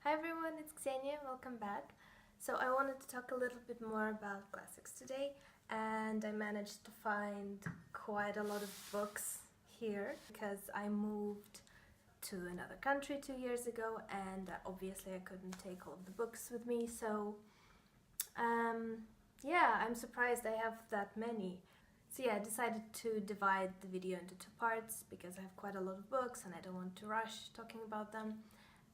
Hi everyone, it's Ksenia, welcome back. So I wanted to talk a little bit more about classics today, and I managed to find quite a lot of books here because I moved to another country 2 years ago, and obviously I couldn't take all of the books with me, so yeah, I'm surprised I have that many. So yeah, I decided to divide the video into two parts because I have quite a lot of books and I don't want to rush talking about them.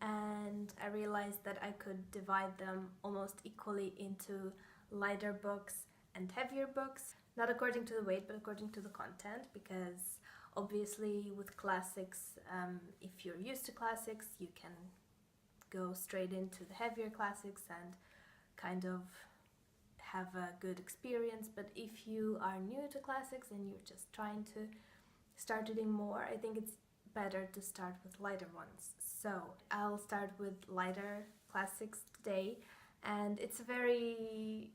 And I realized that I could divide them almost equally into lighter books and heavier books, not according to the weight but according to the content, because obviously with classics, if you're used to classics, you can go straight into the heavier classics and kind of have a good experience. But if you are new to classics and you're just trying to start reading more, I think it's better to start with lighter ones. So I'll start with lighter classics today, and it's a very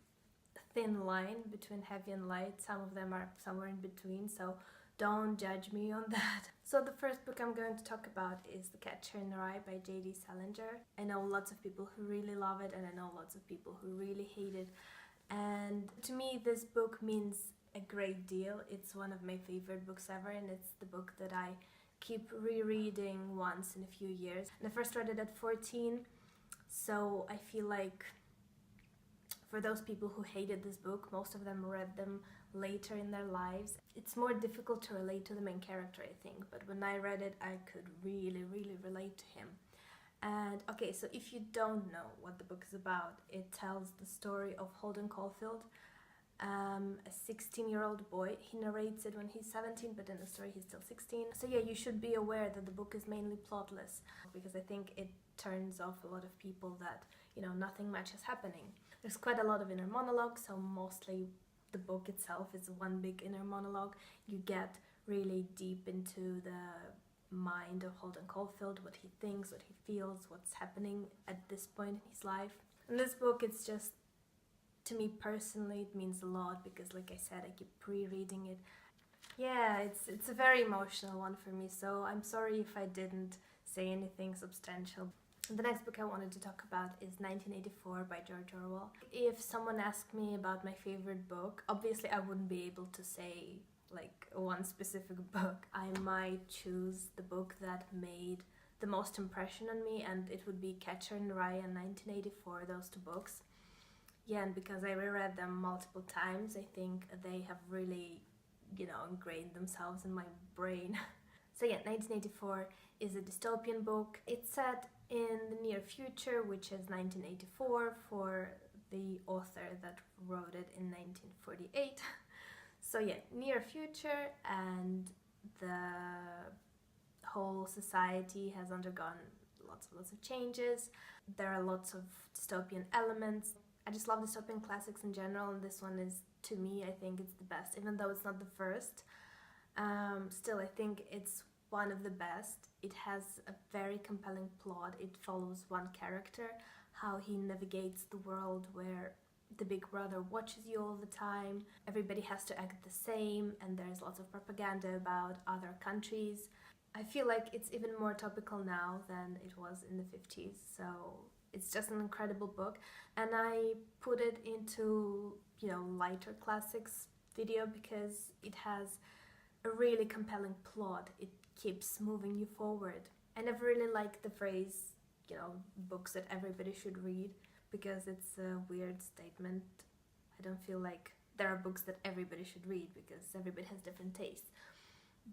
thin line between heavy and light. Some of them are somewhere in between, so don't judge me on that. So the first book I'm going to talk about is The Catcher in the Rye by J.D. Salinger. I know lots of people who really love it, and I know lots of people who really hate it. And to me, this book means a great deal. It's one of my favorite books ever, and it's the book that I keep rereading once in a few years. And I first read it at 14, so I feel like for those people who hated this book, most of them read them later in their lives. It's more difficult to relate to the main character, I think, but when I read it, I could really relate to him. And okay, so if you don't know what the book is about, it tells the story of Holden Caulfield, a 16-year-old boy. He narrates it when he's 17, but in the story he's still 16. So yeah, you should be aware that the book is mainly plotless, because I think it turns off a lot of people that, nothing much is happening. There's quite a lot of inner monologue, so mostly the book itself is one big inner monologue. You get really deep into the mind of Holden Caulfield, what he thinks, what he feels, what's happening at this point in his life. And this book, it's just, to me personally, it means a lot because, like I said, I keep pre-reading it. Yeah, it's a very emotional one for me, so I'm sorry if I didn't say anything substantial. The next book I wanted to talk about is 1984 by George Orwell. If someone asked me about my favorite book, obviously I wouldn't be able to say like one specific book. I might choose the book that made the most impression on me, and it would be Catcher in the Rye and 1984, those two books. Yeah, and because I reread them multiple times, I think they have really, ingrained themselves in my brain. So yeah, 1984 is a dystopian book. It's set in the near future, which is 1984 for the author that wrote it in 1948. So yeah, near future, and the whole society has undergone lots of changes. There are lots of dystopian elements. I just love dystopian classics in general, and this one is, to me, I think it's the best, even though it's not the first. Still, I think it's one of the best. It has a very compelling plot. It follows one character, how he navigates the world where the big brother watches you all the time. Everybody has to act the same, and there's lots of propaganda about other countries. I feel like it's even more topical now than it was in the 50s, so it's just an incredible book. And I put it into, lighter classics video because it has a really compelling plot. It keeps moving you forward. I never really liked the phrase, books that everybody should read, because it's a weird statement. I don't feel like there are books that everybody should read because everybody has different tastes.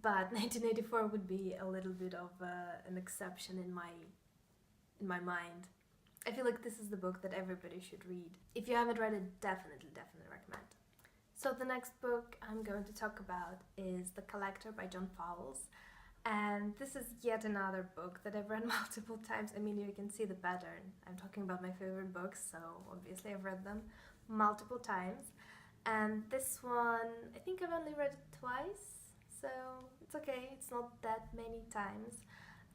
But 1984 would be a little bit of an exception in my mind. I feel like this is the book that everybody should read. If you haven't read it, definitely recommend. So the next book I'm going to talk about is The Collector by John Fowles. And this is yet another book that I've read multiple times. I mean, you can see the pattern. I'm talking about my favorite books, so obviously I've read them multiple times. And this one, I think I've only read it twice, so it's okay. It's not that many times.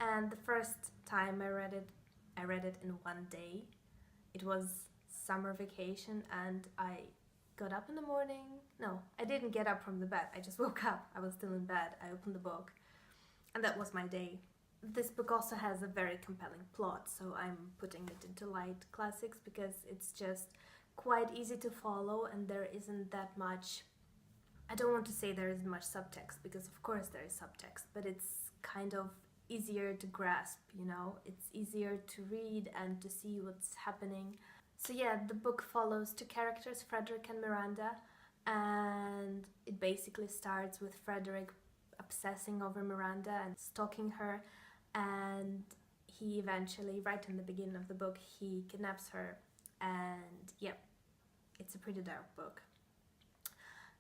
And the first time I read it in one day. It was summer vacation, and I got up in the morning. No, I didn't get up from the bed. I just woke up. I was still in bed. I opened the book, and that was my day. This book also has a very compelling plot, so I'm putting it into light classics because it's just quite easy to follow and there isn't that much. I don't want to say there isn't much subtext, because of course there is subtext, but it's kind of easier to grasp, you know? It's easier to read and to see what's happening. So yeah, the book follows two characters, Frederick and Miranda, and it basically starts with Frederick obsessing over Miranda and stalking her, and he eventually, right in the beginning of the book, he kidnaps her, and yeah, it's a pretty dark book.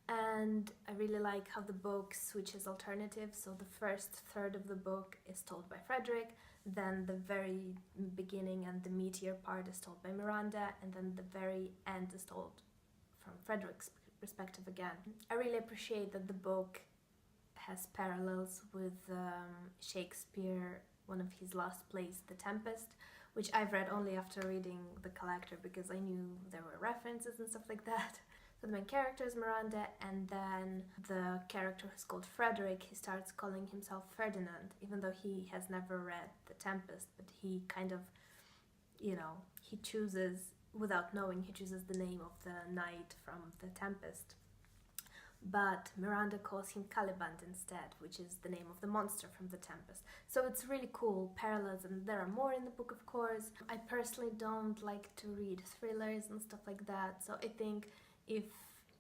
And I really like how the book switches alternatives. So the first third of the book is told by Frederick, then the very beginning and the meteor part is told by Miranda, and then the very end is told from Frederick's perspective again. I really appreciate that the book has parallels with Shakespeare, one of his last plays, The Tempest, which I've read only after reading The Collector because I knew there were references and stuff like that. So the main character is Miranda, and then the character who's called Frederick, he starts calling himself Ferdinand, even though he has never read The Tempest, but he kind of, you know, he chooses, without knowing, he chooses the name of the knight from The Tempest. But Miranda calls him Caliban instead, which is the name of the monster from The Tempest. So it's really cool parallels, and there are more in the book, of course. I personally don't like to read thrillers and stuff like that, so I think if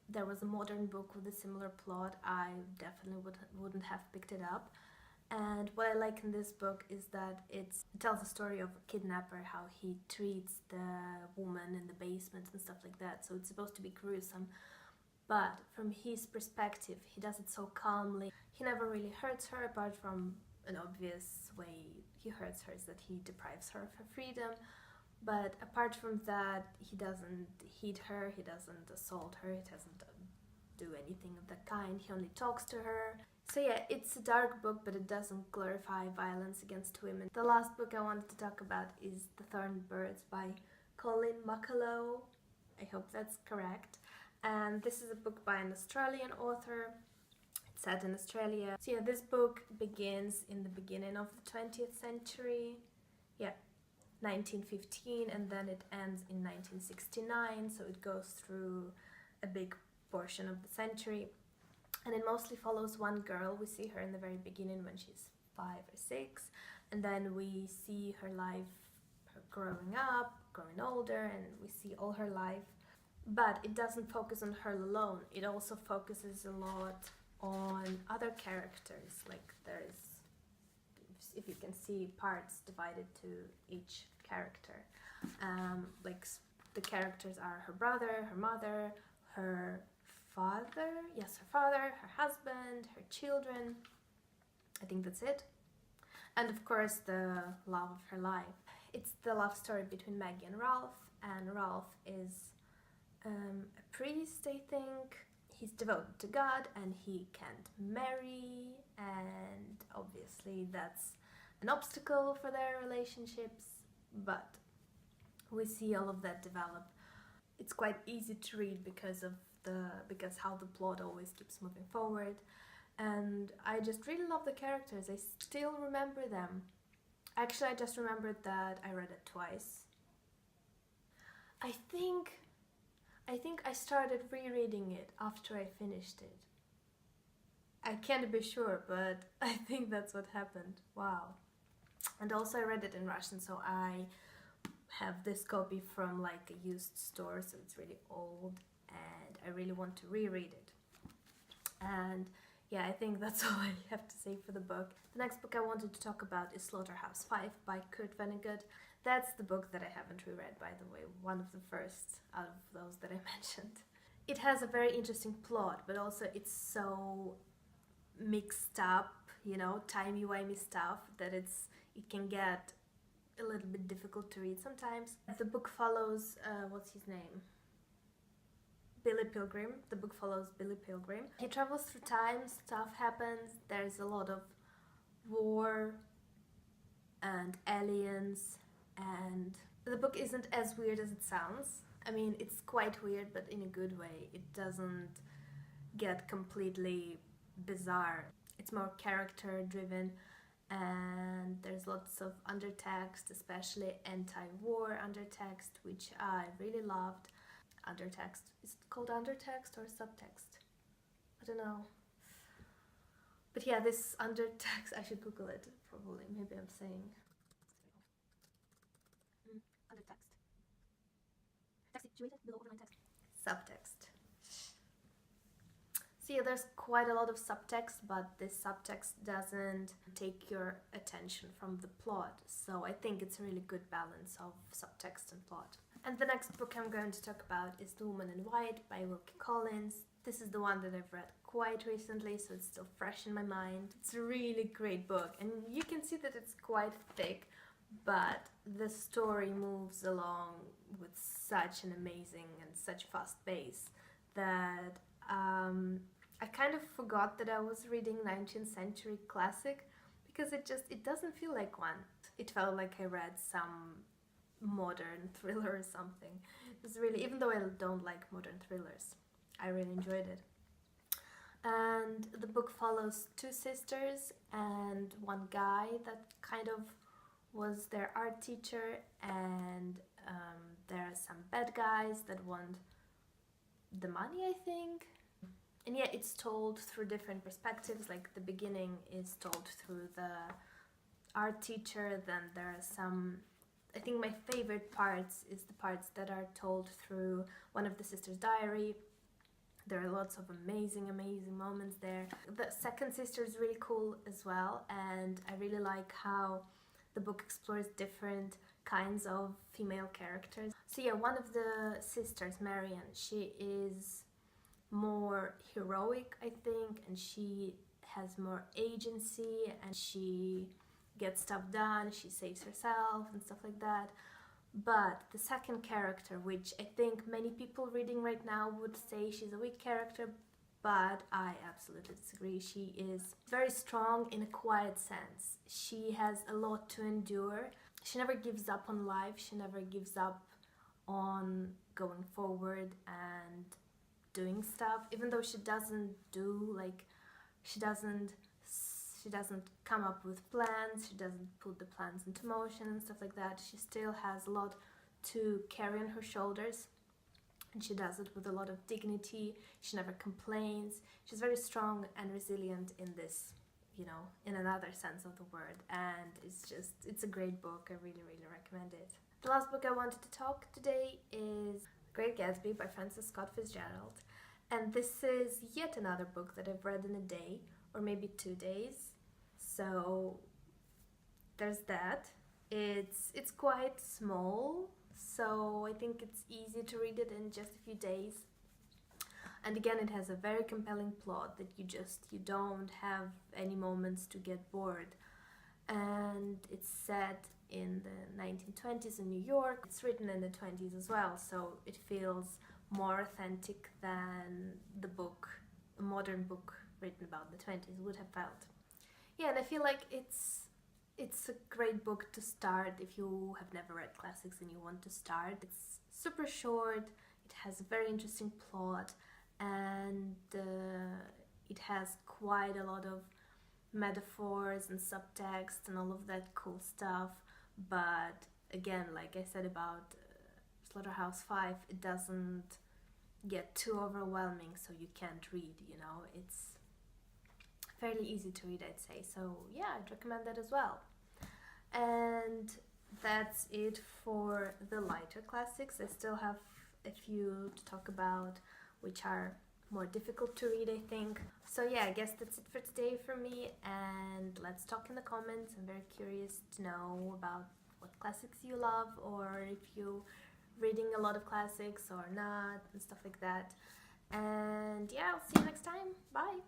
there was a modern book with a similar plot, I definitely wouldn't have picked it up. And what I like in this book is that it tells the story of a kidnapper, how he treats the woman in the basement and stuff like that. So it's supposed to be gruesome, but from his perspective, he does it so calmly. He never really hurts her, apart from an obvious way he hurts her is that he deprives her of her freedom. But apart from that, he doesn't hit her, he doesn't assault her, he doesn't do anything of that kind. He only talks to her. So yeah, it's a dark book, but it doesn't glorify violence against women. The last book I wanted to talk about is The Thorn Birds by Colin McCullough. I hope that's correct. And this is a book by an Australian author. It's set in Australia. So yeah, this book begins in the beginning of the 20th century. Yeah, 1915, and then it ends in 1969, so it goes through a big portion of the century, and it mostly follows one girl. We see her in the very beginning when she's 5 or 6, and then we see her life, her growing up, growing older, and we see all her life. But it doesn't focus on her alone, it also focuses a lot on other characters. Like there's, if you can see, parts divided to each character. Like the characters are her brother, her mother, her father, her husband, her children. I think that's it. And of course the love of her life. It's the love story between Maggie and Ralph is a priest, I think. He's devoted to God and he can't marry, and obviously that's an obstacle for their relationships, but we see all of that develop. It's quite easy to read because how the plot always keeps moving forward, and I just really love the characters. I still remember them. Actually, I just remembered that I read it twice. I think I started rereading it after I finished it. I can't be sure, but I think that's what happened. Wow. And also I read it in Russian, so I have this copy from like a used store, so it's really old, and I really want to reread it. And yeah, I think that's all I have to say for the book. The next book I wanted to talk about is SlaughterhouseFive by Kurt Vonnegut. That's the book that I haven't reread, by the way, one of the first out of those that I mentioned. It has a very interesting plot, but also it's so mixed up, you know, timey-wimey stuff, that it can get a little bit difficult to read sometimes. The book follows, what's his name? Billy Pilgrim. The book follows Billy Pilgrim. He travels through time, stuff happens, there's a lot of war and aliens, and the book isn't as weird as it sounds. I mean, it's quite weird, but in a good way. It doesn't get completely bizarre. It's more character driven, and there's lots of undertext, especially anti-war undertext, which I really loved. Undertext, is it called undertext or subtext? I don't know. But yeah, this undertext, I should Google it probably, maybe I'm saying undertext. Subtext. So yeah, there's quite a lot of subtext, but this subtext doesn't take your attention from the plot. So I think it's a really good balance of subtext and plot. And the next book I'm going to talk about is Duman and Wyatt by Wilkie Collins. This is the one that I've read quite recently, so it's still fresh in my mind. It's a really great book, and you can see that it's quite thick, but the story moves along with such an amazing and such fast pace that I kind of forgot that I was reading 19th century classic, because it doesn't feel like one. It felt like I read some modern thriller or something. It was really, even though I don't like modern thrillers, I really enjoyed it. And the book follows two sisters and one guy that kind of was their art teacher, and there are some bad guys that want the money, I think. And yeah, it's told through different perspectives. Like the beginning is told through the art teacher, then there are some, I think my favorite parts is the parts that are told through one of the sisters' diary. There are lots of amazing moments there. The second sister is really cool as well, and I really like how the book explores different kinds of female characters. So yeah, one of the sisters, Marian, she is more heroic, I think, and she has more agency, and she gets stuff done, she saves herself and stuff like that. But the second character, which I think many people reading right now would say she's a weak character, but I absolutely disagree. She is very strong in a quiet sense. She has a lot to endure. She never gives up on life. She never gives up on going forward and doing stuff, even though she doesn't do, like, she doesn't come up with plans, she doesn't put the plans into motion and stuff like that. She still has a lot to carry on her shoulders, and she does it with a lot of dignity. She never complains. She's very strong and resilient in this, you know, in another sense of the word, and it's a great book. I really recommend it. The last book I wanted to talk today is Great Gatsby by Francis Scott Fitzgerald, and this is yet another book that I've read in a day, or maybe 2 days. So there's that. It's quite small, so I think it's easy to read it in just a few days. And again, it has a very compelling plot that you don't have any moments to get bored. And it's set in the 1920s in New York. It's written in the 20s as well, so it feels more authentic than the book, a modern book written about the 20s would have felt. Yeah, and I feel like it's a great book to start if you have never read classics and you want to start. It's super short, it has a very interesting plot, and it has quite a lot of metaphors and subtext and all of that cool stuff. But again, like I said about SlaughterhouseFive, it doesn't get too overwhelming, so you can't read, you know. It's fairly easy to read, I'd say. So yeah, I'd recommend that as well. And that's it for the lighter classics. I still have a few to talk about, which are more difficult to read, I think. So yeah, I guess that's it for today for me, and let's talk in the comments. I'm very curious to know about what classics you love, or if you're reading a lot of classics or not, and stuff like that. And yeah, I'll see you next time. Bye!